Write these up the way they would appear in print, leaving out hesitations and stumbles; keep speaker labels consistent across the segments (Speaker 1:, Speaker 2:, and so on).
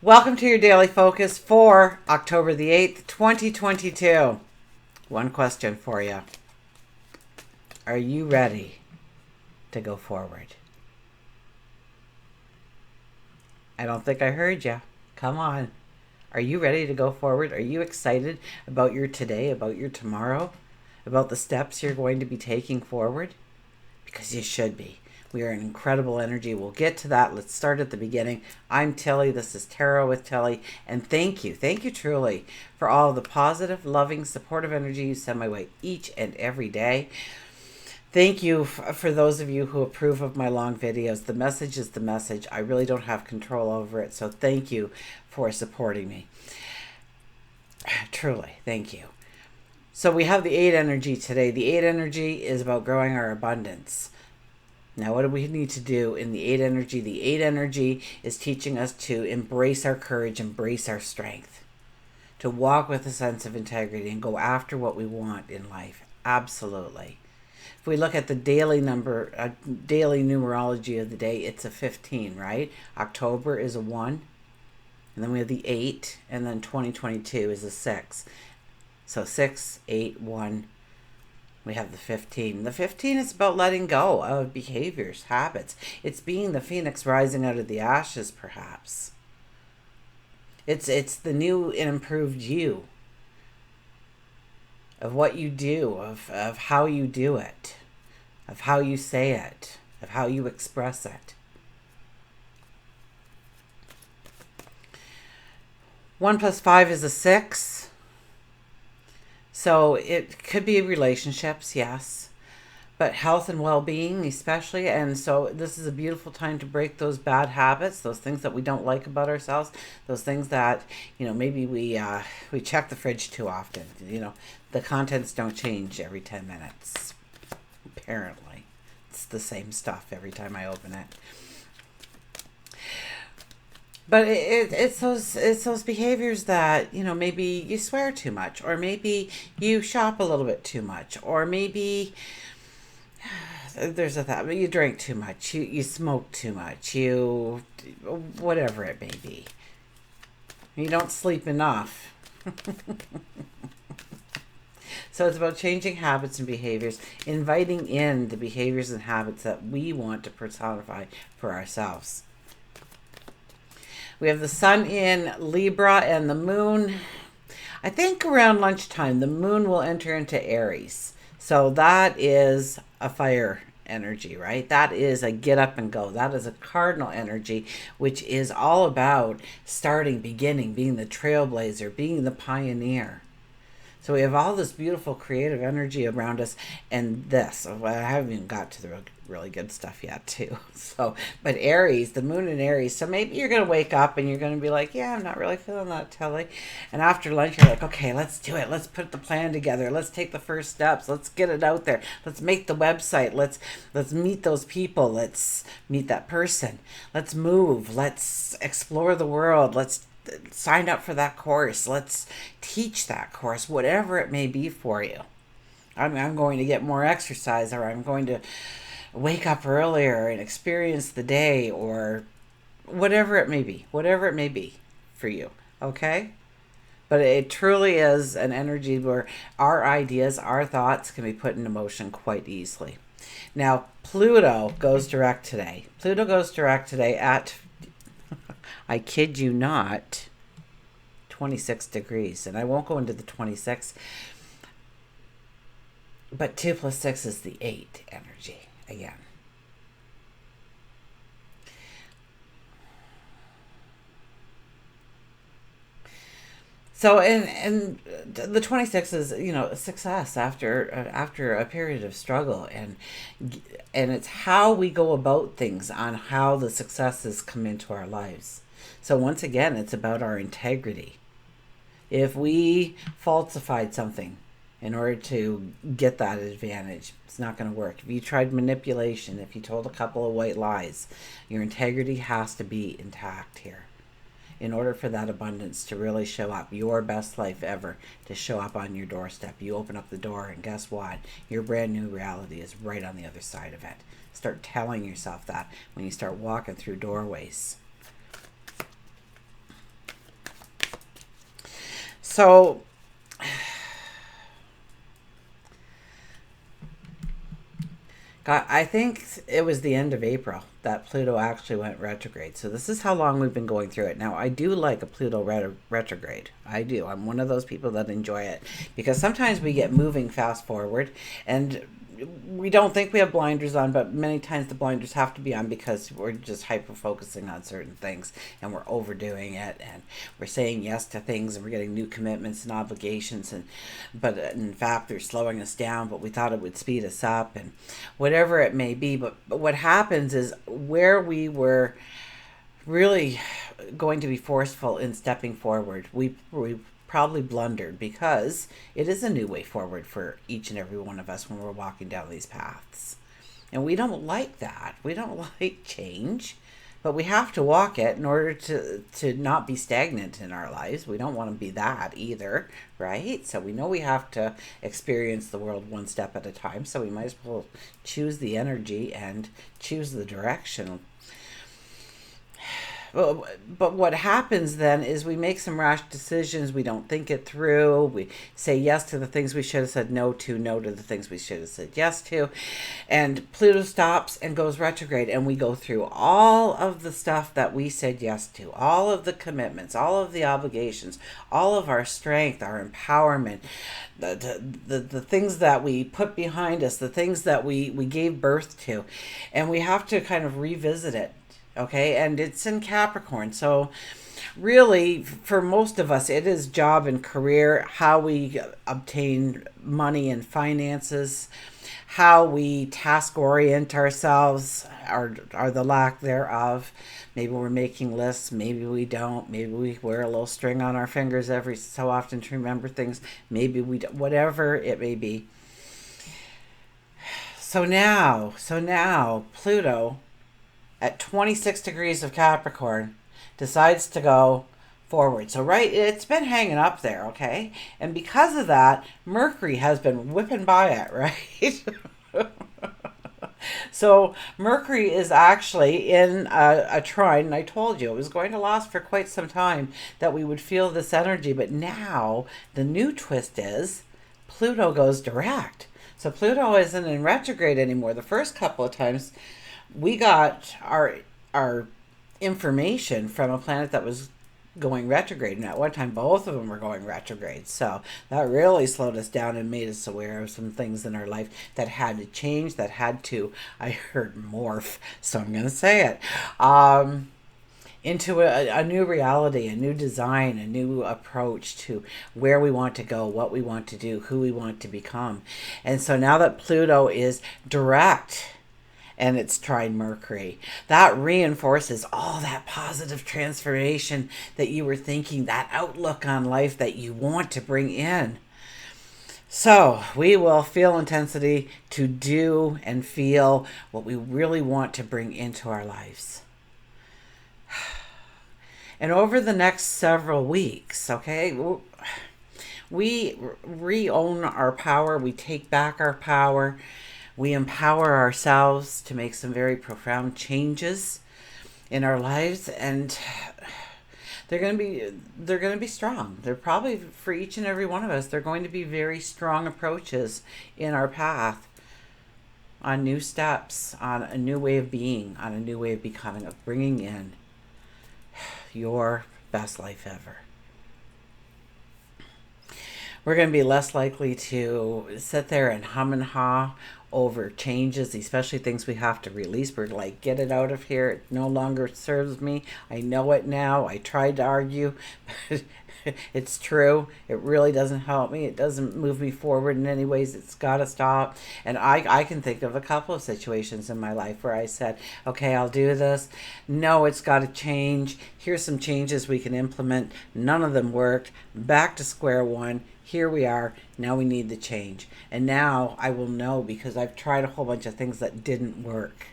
Speaker 1: Welcome to your daily focus for October the 8th, 2022. One question for you. Are you ready to go forward? I don't think I heard you. Come on. Are you ready to go forward? Are you excited about your today, about your tomorrow, about the steps you're going to be taking forward? Because you should be. We are an incredible energy. We'll get to that. Let's start at the beginning. I'm Tilly. This is Tarot with Tilly. And thank you truly for all the positive, loving, supportive energy you send my way each and every day. Thank you for those of you who approve of my long videos. The message is the message. I really don't have control over it. So thank you for supporting me. Truly, thank you. So we have the 8 energy today. The 8 energy is about growing our abundance. Now, what do we need to do in the 8 energy? The 8 energy is teaching us to embrace our courage, embrace our strength, to walk with a sense of integrity and go after what we want in life. Absolutely. If we look at the daily daily numerology of the day, it's a 15, right? October is a 1, and then we have the 8, and then 2022 is a 6. So 6, 8, 1. We have the 15. The 15 is about letting go of behaviors, habits. It's being the phoenix rising out of the ashes, perhaps. It's the new and improved you. Of what you do, of how you do it, of how you say it, of how you express it. 1 plus 5 is a 6. So it could be relationships, yes, but health and well-being especially. And so this is a beautiful time to break those bad habits, those things that we don't like about ourselves, those things that, maybe we check the fridge too often. The contents don't change every 10 minutes. Apparently, it's the same stuff every time I open it. But it's those behaviors that, maybe you swear too much, or maybe you shop a little bit too much, or maybe there's a thought, but you drink too much, you smoke too much, whatever it may be. You don't sleep enough. So it's about changing habits and behaviors, inviting in the behaviors and habits that we want to personify for ourselves. We have the sun in Libra and the moon. I think around lunchtime, the moon will enter into Aries. So that is a fire energy, right? That is a get up and go. That is a cardinal energy, which is all about starting, beginning, being the trailblazer, being the pioneer. So we have all this beautiful creative energy around us, and this. I haven't even got to the really good stuff yet, too. But Aries, the moon in Aries. So maybe you're going to wake up and you're going to be like, yeah, I'm not really feeling that, Telly. And after lunch, you're like, okay, let's do it. Let's put the plan together. Let's take the first steps. Let's get it out there. Let's make the website. Let's meet those people. Let's meet that person. Let's move. Let's explore the world. Let's sign up for that course. Let's teach that course, whatever it may be for you. I'm going to get more exercise, or I'm going to wake up earlier and experience the day, or whatever it may be for you. Okay? But it truly is an energy where our ideas, our thoughts can be put into motion quite easily. Now, Pluto goes direct today. At I kid you not, 26 degrees. And I won't go into the 26. But 2 plus 6 is the 8 energy again. So, and the 26 is, success after a period of struggle, and it's how we go about things on how the successes come into our lives. So once again, it's about our integrity. If we falsified something in order to get that advantage, it's not going to work. If you tried manipulation, if you told a couple of white lies, your integrity has to be intact here. In order for that abundance to really show up, your best life ever to show up on your doorstep, you open up the door, and guess what? Your brand new reality is right on the other side of it. Start telling yourself that when you start walking through doorways. So God, I think it was the end of April that Pluto actually went retrograde. So this is how long we've been going through it. Now, I do like a Pluto retrograde. I do. I'm one of those people that enjoy it because sometimes we get moving fast forward and we don't think we have blinders on, but many times the blinders have to be on because we're just hyper focusing on certain things and we're overdoing it and we're saying yes to things and we're getting new commitments and obligations, and but in fact they're slowing us down, but we thought it would speed us up and whatever it may be. But what happens is where we were really going to be forceful in stepping forward, we probably blundered because it is a new way forward for each and every one of us when we're walking down these paths. And we don't like that. We don't like change, but we have to walk it in order to not be stagnant in our lives. We don't want to be that either, right? So we know we have to experience the world one step at a time. So we might as well choose the energy and choose the direction. But what happens then is we make some rash decisions. We don't think it through. We say yes to the things we should have said no to the things we should have said yes to. And Pluto stops and goes retrograde. And we go through all of the stuff that we said yes to, all of the commitments, all of the obligations, all of our strength, our empowerment, the things that we put behind us, the things that we gave birth to. And we have to kind of revisit it. Okay, and it's in Capricorn. So really, for most of us, it is job and career, how we obtain money and finances, how we task orient ourselves, or the lack thereof. Maybe we're making lists, maybe we don't. Maybe we wear a little string on our fingers every so often to remember things. Maybe we don't, whatever it may be. So now, Pluto at 26 degrees of Capricorn decides to go forward. So right, it's been hanging up there, okay? And because of that, Mercury has been whipping by it, right? So Mercury is actually in a trine, and I told you it was going to last for quite some time that we would feel this energy. But now the new twist is Pluto goes direct. So Pluto isn't in retrograde anymore. The first couple of times we got our information from a planet that was going retrograde, and at one time both of them were going retrograde. So that really slowed us down and made us aware of some things in our life that had to change, that had to, I heard morph, so I'm going to say it, into a new reality, a new design, a new approach to where we want to go, what we want to do, who we want to become. And so now that Pluto is direct and it's trine Mercury, that reinforces all that positive transformation that you were thinking, that outlook on life that you want to bring in. So we will feel intensity to do and feel what we really want to bring into our lives. And over the next several weeks, okay, we re-own our power, we take back our power, we empower ourselves to make some very profound changes in our lives, and they're going to be strong. They're probably, for each and every one of us, they're going to be very strong approaches in our path on new steps, on a new way of being, on a new way of becoming, of bringing in your best life ever. We're going to be less likely to sit there and hum and haw over changes, especially things we have to release. We're like, get it out of here. It no longer serves me. I know it now. I tried to argue, but it's true. It really doesn't help me. It doesn't move me forward in any ways. It's got to stop. And I can think of a couple of situations in my life where I said, okay, I'll do this. No, it's got to change. Here's some changes we can implement. None of them worked. Back to square one. Here we are. Now we need the change. And now I will know because I've tried a whole bunch of things that didn't work.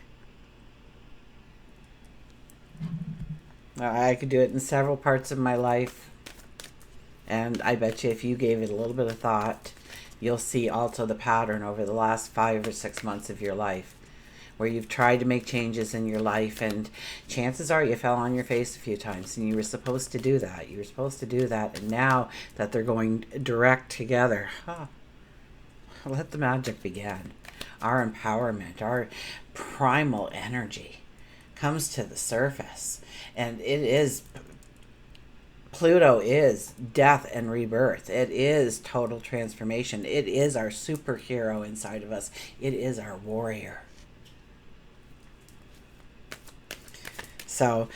Speaker 1: I could do it in several parts of my life. And I bet you if you gave it a little bit of thought, you'll see also the pattern over the last 5 or 6 months of your life where you've tried to make changes in your life, and chances are you fell on your face a few times, and you were supposed to do that. You were supposed to do that, and now that they're going direct together, let the magic begin. Our empowerment, our primal energy comes to the surface, and it is Pluto is death and rebirth. It is total transformation. It is our superhero inside of us. It is our warrior. So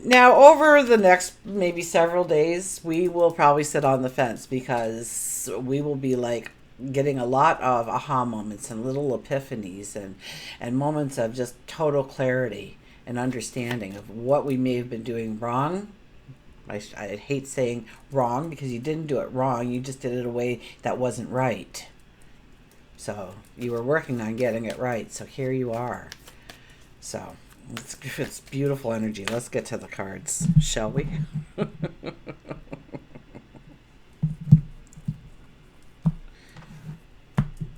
Speaker 1: now over the next maybe several days, we will probably sit on the fence, because we will be like getting a lot of aha moments and little epiphanies and moments of just total clarity and understanding of what we may have been doing wrong. I hate saying wrong, because you didn't do it wrong. You just did it a way that wasn't right. So you were working on getting it right. So here you are. So it's beautiful energy. Let's get to the cards, shall we?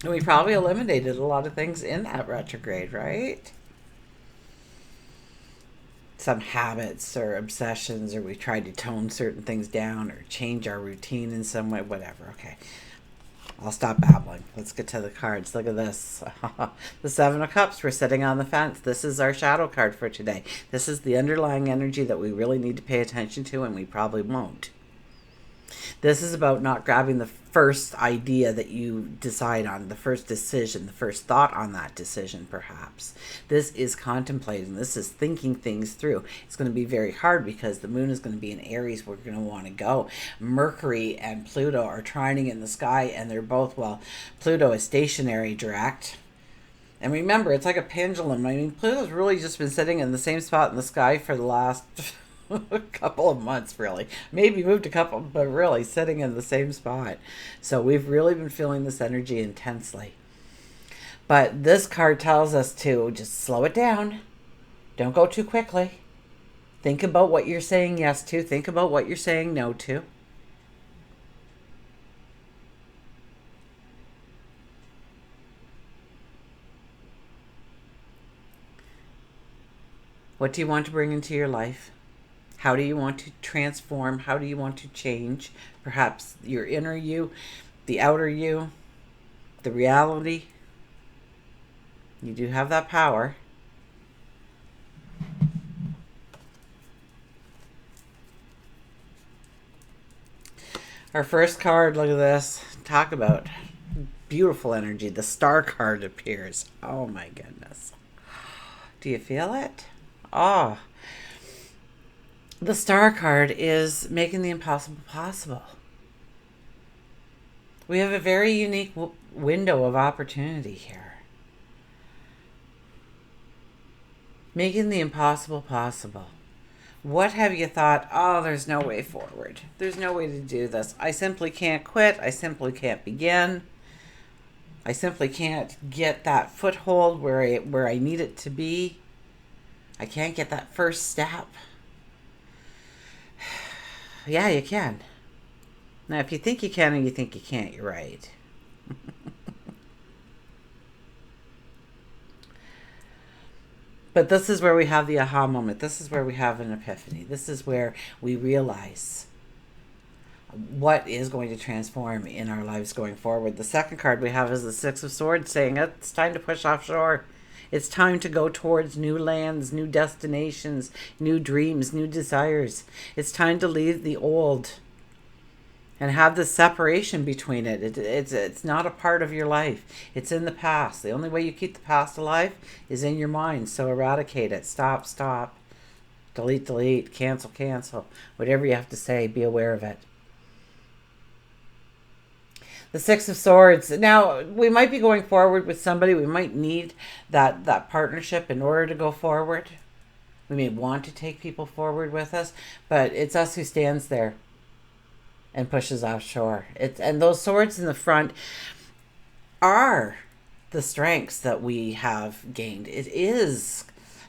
Speaker 1: And we probably eliminated a lot of things in that retrograde, right? Some habits or obsessions, or we tried to tone certain things down or change our routine in some way, whatever. Okay, I'll stop babbling. Let's get to the cards. Look at this. The Seven of Cups. We're sitting on the fence. This is our shadow card for today. This is the underlying energy that we really need to pay attention to, and we probably won't. This is about not grabbing the first idea that you decide on, the first decision, the first thought on that decision, perhaps. This is contemplating. This is thinking things through. It's going to be very hard, because the moon is going to be in Aries. We're going to want to go. Mercury and Pluto are trining in the sky, and they're both, well, Pluto is stationary direct. And remember, it's like a pendulum. I mean, Pluto's really just been sitting in the same spot in the sky for the last a couple of months, really. Maybe moved a couple, but really sitting in the same spot. So we've really been feeling this energy intensely. But this card tells us to just slow it down. Don't go too quickly. Think about what you're saying yes to. Think about what you're saying no to. What do you want to bring into your life? How do you want to transform? How do you want to change? Perhaps your inner you, the outer you, the reality. You do have that power. Our first card, look at this. Talk about beautiful energy. The Star card appears. Oh my goodness. Do you feel it? Oh. The Star card is making the impossible possible. We have a very unique window of opportunity here. Making the impossible possible. What have you thought? Oh, there's no way forward. There's no way to do this. I simply can't quit. I simply can't begin. I simply can't get that foothold where I need it to be. I can't get that first step. Yeah, you can. Now, if you think you can and you think you can't, you're right. But this is where we have the aha moment. This is where we have an epiphany. This is where we realize what is going to transform in our lives going forward. The second card we have is the Six of Swords, saying it's time to push offshore. It's time to go towards new lands, new destinations, new dreams, new desires. It's time to leave the old and have this separation between it. It's not a part of your life. It's in the past. The only way you keep the past alive is in your mind. So eradicate it. Stop. Delete, cancel. Whatever you have to say, be aware of it. The Six of Swords. Now, we might be going forward with somebody. We might need that partnership in order to go forward. We may want to take people forward with us, but it's us who stands there and pushes offshore. And those swords in the front are the strengths that we have gained. It is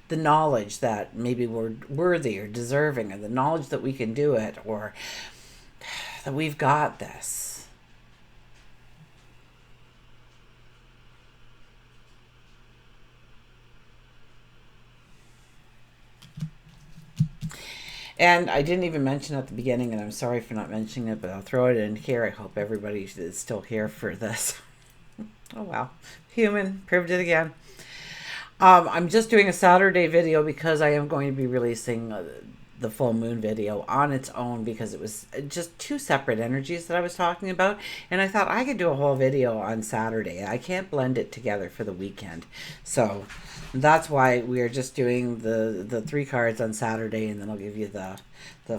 Speaker 1: the knowledge that maybe we're worthy or deserving, or the knowledge that we can do it, or that we've got this. And I didn't even mention at the beginning, and I'm sorry for not mentioning it, but I'll throw it in here. I hope everybody is still here for this. Oh, wow. Human. Proved it again. I'm just doing a Saturday video because I am going to be releasing the full moon video on its own, because it was just two separate energies that I was talking about, and I thought I could do a whole video on Saturday. I can't blend it together for the weekend, so that's why we are just doing the 3 cards on Saturday, and then I'll give you the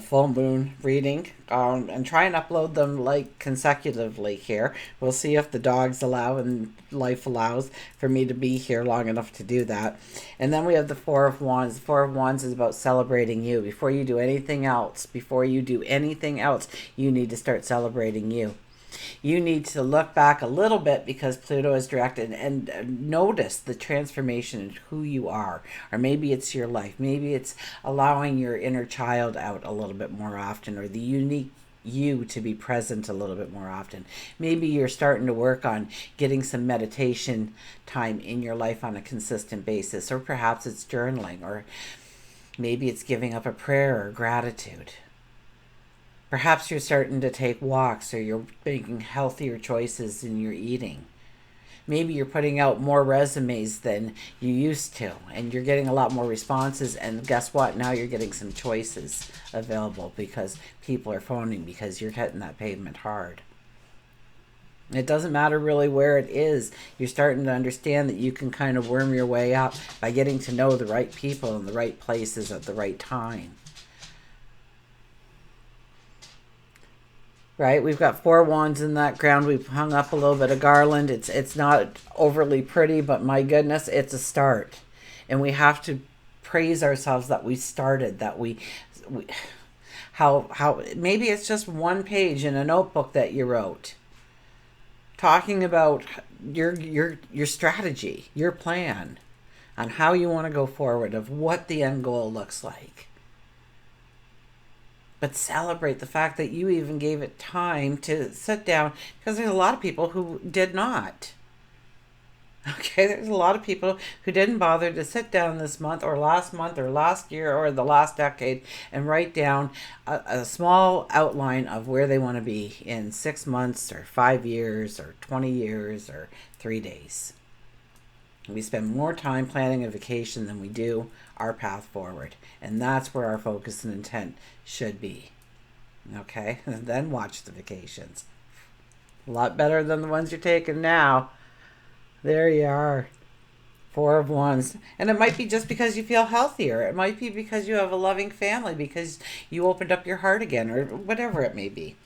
Speaker 1: full moon reading, and try and upload them like consecutively here. We'll see if the dogs allow and life allows for me to be here long enough to do that. And then we have the 4 of Wands. The 4 of Wands is about celebrating you. Before you do anything else, you need to start celebrating you. You need to look back a little bit, because Pluto is directed, and notice the transformation in who you are. Or maybe it's your life. Maybe it's allowing your inner child out a little bit more often, or the unique you to be present a little bit more often. Maybe you're starting to work on getting some meditation time in your life on a consistent basis, or perhaps it's journaling, or maybe it's giving up a prayer or gratitude. Perhaps you're starting to take walks, or you're making healthier choices in your eating. Maybe you're putting out more resumes than you used to, and you're getting a lot more responses, and guess what? Now you're getting some choices available because people are phoning, because you're hitting that pavement hard. It doesn't matter really where it is. You're starting to understand that you can kind of worm your way up by getting to know the right people in the right places at the right time. Right, we've got 4 wands in that ground. We've hung up a little bit of garland. It's not overly pretty, but my goodness, it's a start. And we have to praise ourselves that we started, that we how maybe it's just 1 page in a notebook that you wrote, talking about your strategy, your plan on how you want to go forward, of what the end goal looks like. But celebrate the fact that you even gave it time to sit down, because there's a lot of people who did not. Okay, there's a lot of people who didn't bother to sit down this month or last year or the last decade and write down a small outline of where they want to be in 6 months or 5 years or 20 years or 3 days. We spend more time planning a vacation than we do our path forward. And that's where our focus and intent should be. Okay? And then watch the vacations. A lot better than the ones you're taking now. There you are. 4 of Wands. And it might be just because you feel healthier. It might be because you have a loving family, because you opened up your heart again, or whatever it may be.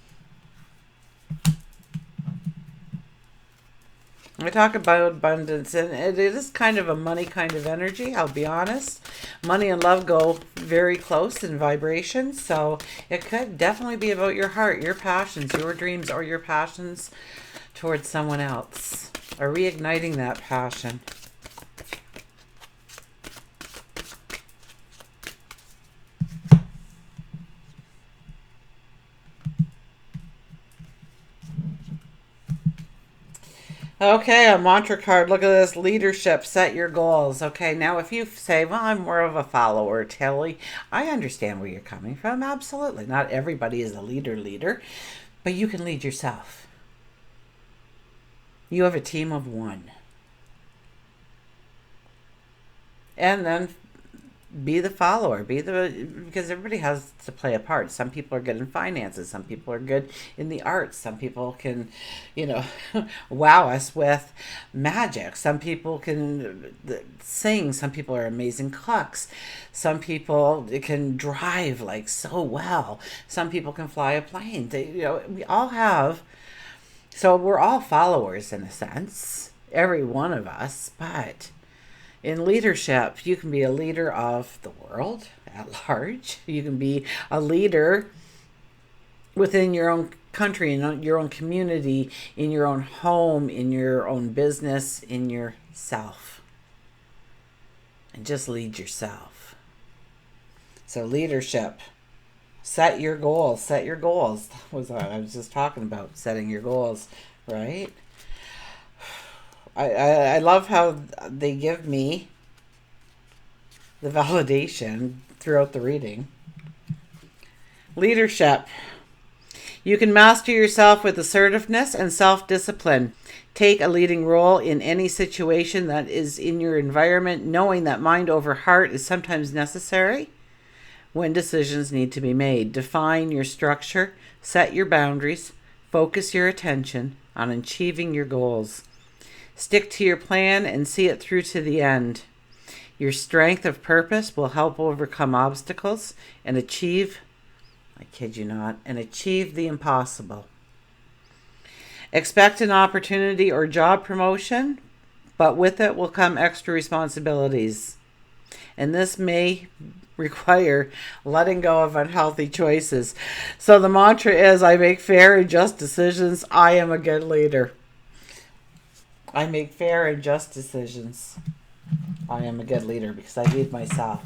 Speaker 1: I talk about abundance, and it is kind of a money kind of energy, I'll be honest. Money and love go very close in vibration, so it could definitely be about your heart, your passions, your dreams, or your passions towards someone else, or reigniting that passion. Okay, a mantra card. Look at this. Leadership. Set your goals. Okay, now if you say, well, I'm more of a follower, Tilly, I understand where you're coming from. Absolutely. Not everybody is a leader, but you can lead yourself. You have a team of 1. And then be the follower, because everybody has to play a part. Some people are good in finances, some people are good in the arts, some people can, wow us with magic, some people can sing, some people are amazing cooks, some people can drive like so well, some people can fly a plane. We all have, so we're all followers in a sense, every one of us. But in leadership, you can be a leader of the world at large. You can be a leader within your own country, in your own community, in your own home, in your own business, in yourself. And just lead yourself. So leadership. Set your goals. Set your goals. That was what I was just talking about, setting your goals, right? I love how they give me the validation throughout the reading. Leadership. You can master yourself with assertiveness and self-discipline. Take a leading role in any situation that is in your environment, knowing that mind over heart is sometimes necessary when decisions need to be made. Define your structure, set your boundaries, focus your attention on achieving your goals. Stick to your plan and see it through to the end. Your strength of purpose will help overcome obstacles and achieve, I kid you not, and achieve the impossible. Expect an opportunity or job promotion, but with it will come extra responsibilities. And this may require letting go of unhealthy choices. So the mantra is, I make fair and just decisions. I am a good leader. I make fair and just decisions. I am a good leader because I lead myself.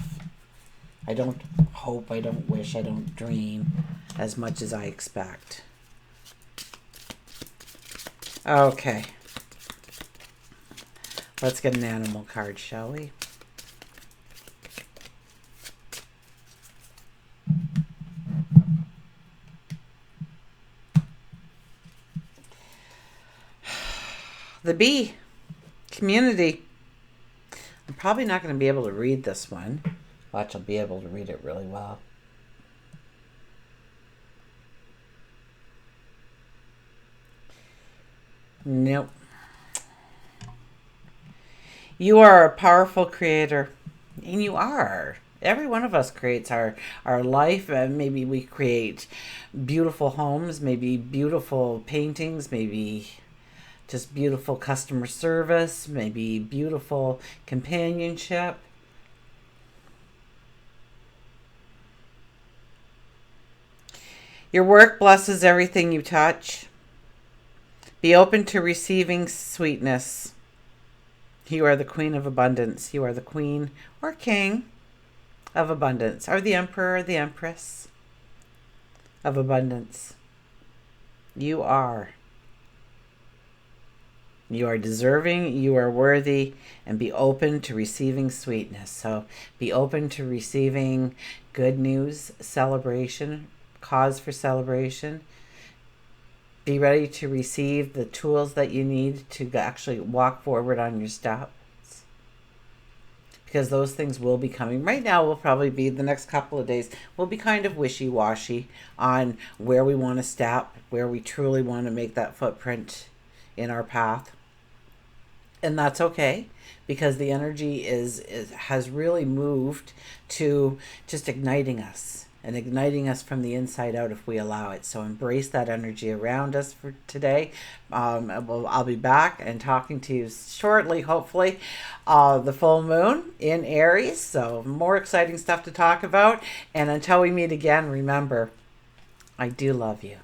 Speaker 1: I don't hope, I don't wish, I don't dream as much as I expect. Okay. Let's get an animal card, shall we? The bee. Community. I'm probably not going to be able to read this one. Watch, I'll be able to read it really well. Nope. You are a powerful creator. And you are. Every one of us creates our life. Maybe we create beautiful homes, maybe beautiful paintings, maybe just beautiful customer service, maybe beautiful companionship. Your work blesses everything you touch. Be open to receiving sweetness. You are the queen of abundance. You are the queen or king of abundance, or the emperor or the empress of abundance. You are. You are deserving, you are worthy, and be open to receiving sweetness. So be open to receiving good news, celebration, cause for celebration. Be ready to receive the tools that you need to actually walk forward on your steps. Because those things will be coming. Right now will probably be, the next couple of days, will be kind of wishy-washy on where we want to step, where we truly want to make that footprint in our path. And that's okay, because the energy has really moved to just igniting us and igniting us from the inside out if we allow it. So embrace that energy around us for today. I'll be back and talking to you shortly, hopefully. The full moon in Aries, so more exciting stuff to talk about. And until we meet again, remember, I do love you.